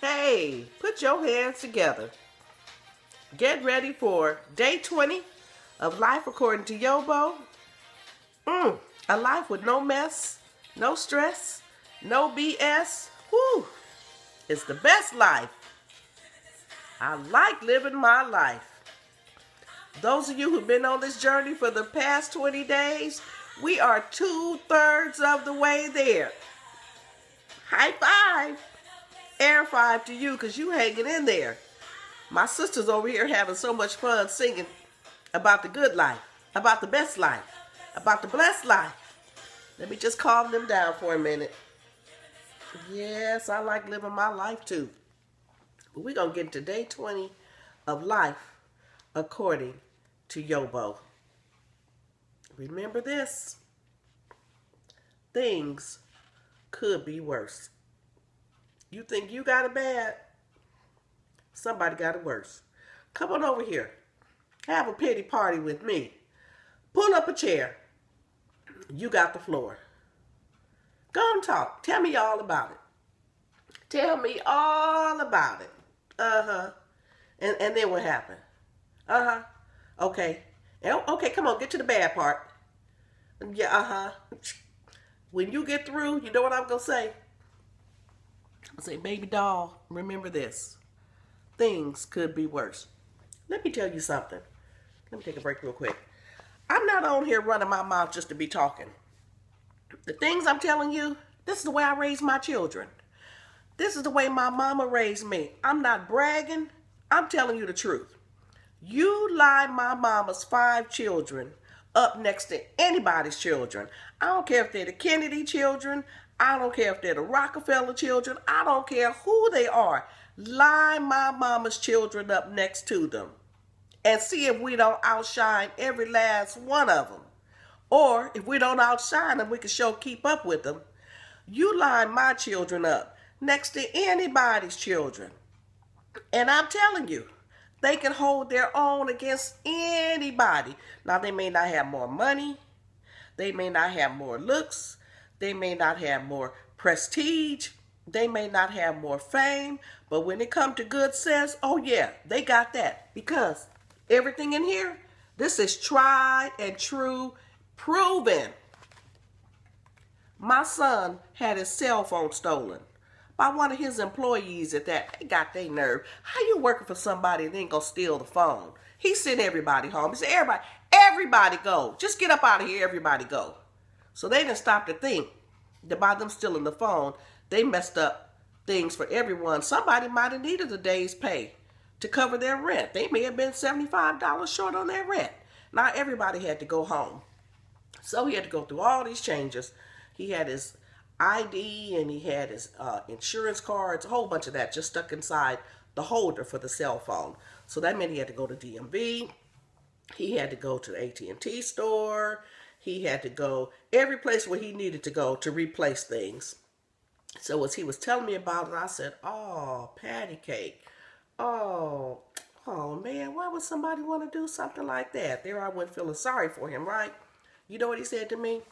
Hey, put your hands together. Get ready for day 20 of life according to YoBo. A life with no mess, no stress, no BS. Woo! It's the best life. I like living my life. Those of you who've been on this journey for the past 20 days, we are 2/3 of the way there. High five. Air five to you because you hanging in there. My sister's over here having so much fun singing about the good life, about the best life, about the blessed life. Let me just calm them down for a minute. Yes, I like living my life too. But we're going to get into day 20 of life according to YoBo. Remember this. Things could be worse. You think you got it bad? Somebody got it worse. Come on over here. Have a pity party with me. Pull up a chair. You got the floor. Go and talk. Tell me all about it. Tell me all about it. And then what happened? Okay. Okay, come on, get to the bad part. Yeah, When you get through, you know what I'm going to say? I'll say, baby doll, remember this. Things could be worse. Let me tell you something. Let me take a break real quick. I'm not on here running my mouth just to be talking. The things I'm telling you, this is the way I raise my children. This is the way my mama raised me. I'm not bragging. I'm telling you the truth. You line my mama's 5 children up next to anybody's children. I don't care if they're the Kennedy children. I don't care if they're the Rockefeller children. I don't care who they are. Line my mama's children up next to them and see if we don't outshine every last one of them. Or if we don't outshine them, we can keep up with them. You line my children up next to anybody's children. And I'm telling you, they can hold their own against anybody. Now, they may not have more money. They may not have more looks. They may not have more prestige. They may not have more fame. But when it comes to good sense, oh yeah, they got that. Because everything in here, this is tried and true, proven. My son had his cell phone stolen by one of his employees at that. They got their nerve. How you working for somebody and then go steal the phone? He sent everybody home. He said, everybody go. Just get up out of here, everybody go. So they didn't stop to think that by them stealing the phone, they messed up things for everyone. Somebody might have needed a day's pay to cover their rent. They may have been $75 short on their rent. Now everybody had to go home. So he had to go through all these changes. He had his ID and he had his insurance cards, a whole bunch of that just stuck inside the holder for the cell phone. So that meant he had to go to DMV. He had to go to the AT&T store. He had to go every place where he needed to go to replace things. So as he was telling me about it, I said, oh, patty cake. Oh man, why would somebody want to do something like that? There I went feeling sorry for him, right? You know what he said to me?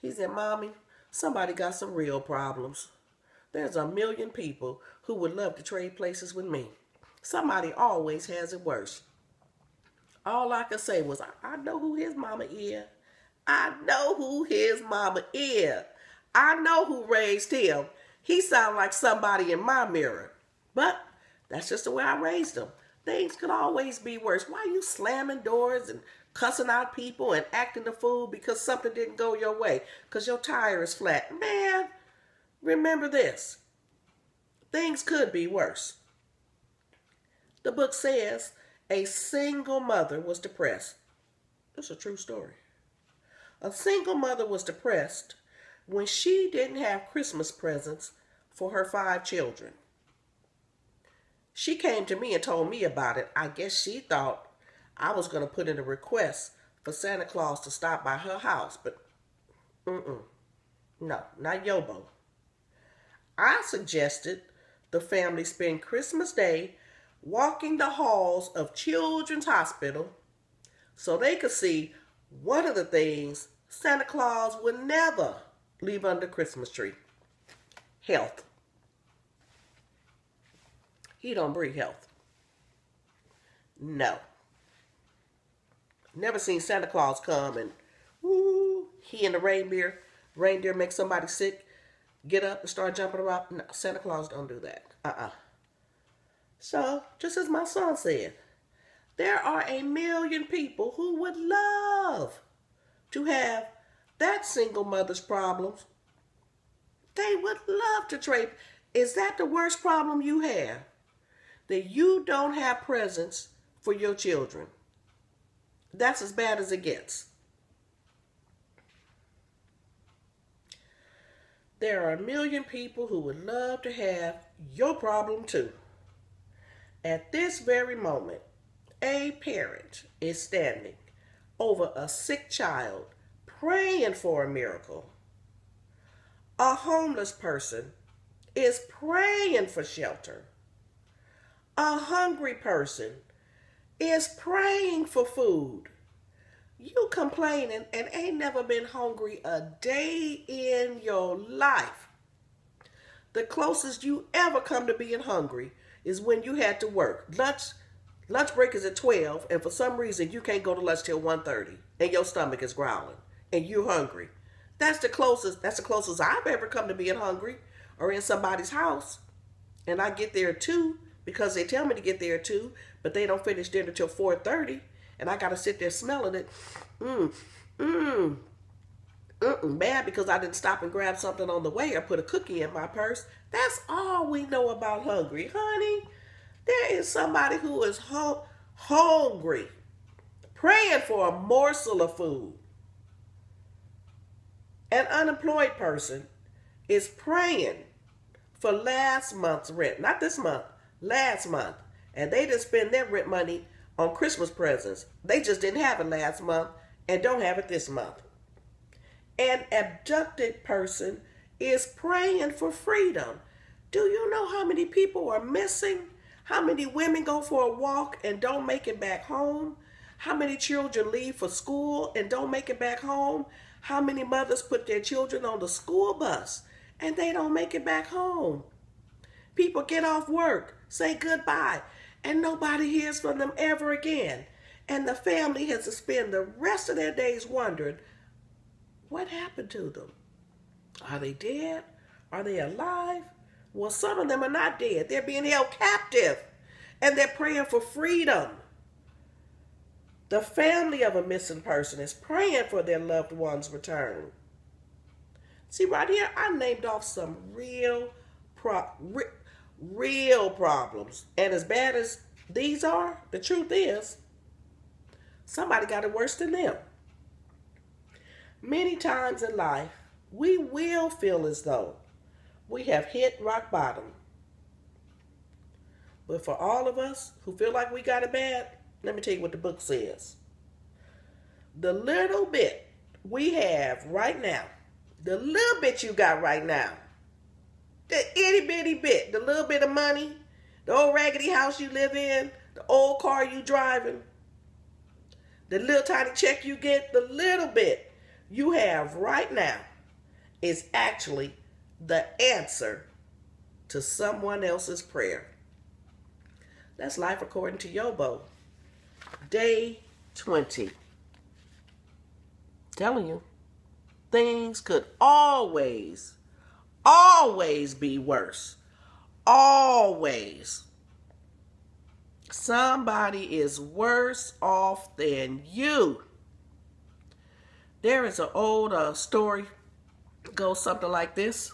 He said, Mommy, somebody got some real problems. There's a million people who would love to trade places with me. Somebody always has it worse. All I could say was, I know who his mama is. I know who his mama is. I know who raised him. He sound like somebody in my mirror. But that's just the way I raised him. Things could always be worse. Why are you slamming doors and cussing out people and acting a fool because something didn't go your way? Because your tire is flat. Man, remember this. Things could be worse. The book says a single mother was depressed. That's a true story. A single mother was depressed when she didn't have Christmas presents for her 5 children. She came to me and told me about it. I guess she thought I was going to put in a request for Santa Claus to stop by her house, but no, not YoBo. I suggested the family spend Christmas Day walking the halls of Children's Hospital so they could see one of the things Santa Claus would never leave under Christmas tree: health. He don't bring health. No. Never seen Santa Claus come and woo, he and the reindeer make somebody sick, get up and start jumping around. No, Santa Claus don't do that. So, just as my son said, there are 1 million people who would love to have that single mother's problems. They would love to trade. Is that the worst problem you have? That you don't have presents for your children? That's as bad as it gets. There are 1 million people who would love to have your problem too. At this very moment, a parent is standing over a sick child praying for a miracle. A homeless person is praying for shelter. A hungry person is praying for food. You complaining and ain't never been hungry a day in your life. The closest you ever come to being hungry is when you had to work. Lunch break is at 12, and for some reason you can't go to lunch till 1:30, and your stomach is growling, and you're hungry. That's the closest I've ever come to being hungry, or in somebody's house, and I get there at 2 because they tell me to get there at 2, but they don't finish dinner till 4:30, and I got to sit there smelling it. Bad because I didn't stop and grab something on the way or put a cookie in my purse. That's all we know about hungry, honey. There is somebody who is hungry, praying for a morsel of food. An unemployed person is praying for last month's rent. Not this month, last month. And they just spend their rent money on Christmas presents. They just didn't have it last month and don't have it this month. An abducted person is praying for freedom. Do you know how many people are missing? How many women go for a walk and don't make it back home? How many children leave for school and don't make it back home? How many mothers put their children on the school bus and they don't make it back home? People get off work, say goodbye, and nobody hears from them ever again. And the family has to spend the rest of their days wondering, what happened to them? Are they dead? Are they alive? Well, some of them are not dead. They're being held captive, and they're praying for freedom. The family of a missing person is praying for their loved one's return. See, right here, I named off some real problems. And as bad as these are, the truth is, somebody got it worse than them. Many times in life, we will feel as though we have hit rock bottom. But for all of us who feel like we got it bad, let me tell you what the book says. The little bit we have right now, the little bit you got right now, the itty bitty bit, the little bit of money, the old raggedy house you live in, the old car you driving, the little tiny check you get, the little bit you have right now is actually the answer to someone else's prayer. That's life according to YoBo. Day 20. Telling you, things could always be worse. Always. Somebody is worse off than you. There is an old story, goes something like this.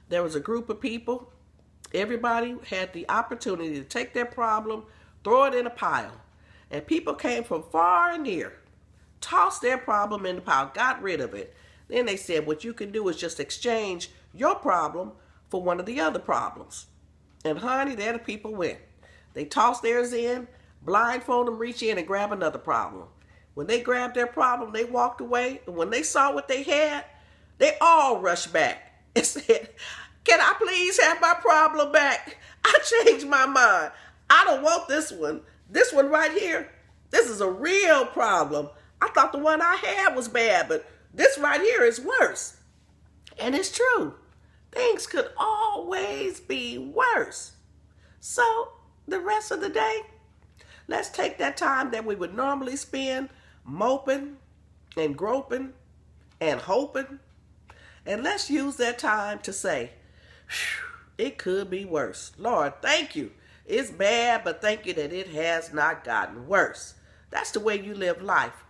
There was a group of people. Everybody had the opportunity to take their problem, throw it in a pile. And people came from far and near, tossed their problem in the pile, got rid of it. Then they said, what you can do is just exchange your problem for one of the other problems. And honey, there the people went. They tossed theirs in, blindfold them, reach in and grab another problem. When they grabbed their problem, they walked away. And when they saw what they had, they all rushed back and said, can I please have my problem back? I changed my mind. I don't want this one. This one right here, this is a real problem. I thought the one I had was bad, but this right here is worse. And it's true. Things could always be worse. So the rest of the day, let's take that time that we would normally spend moping and groping and hoping, and let's use that time to say, it could be worse. Lord, thank you. It's bad, but thank you that it has not gotten worse. That's the way you live life,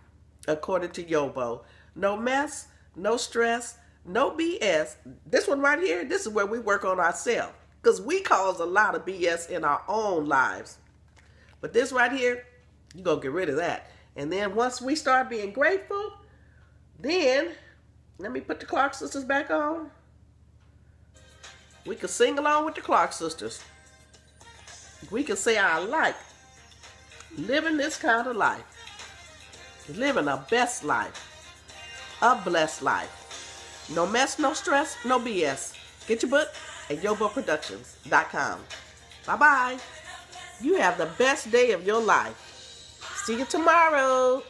according to YoBo. No mess, no stress, no BS. This one right here, this is where we work on ourselves, because we cause a lot of BS in our own lives. But this right here, you're going to get rid of that. And then once we start being grateful, then, let me put the Clark sisters back on. We can sing along with the Clark sisters. We can say I like living this kind of life. Living a best life. A blessed life. No mess, no stress, no BS. Get your book at YoBoProductions.com. Bye-bye. You have the best day of your life. See you tomorrow.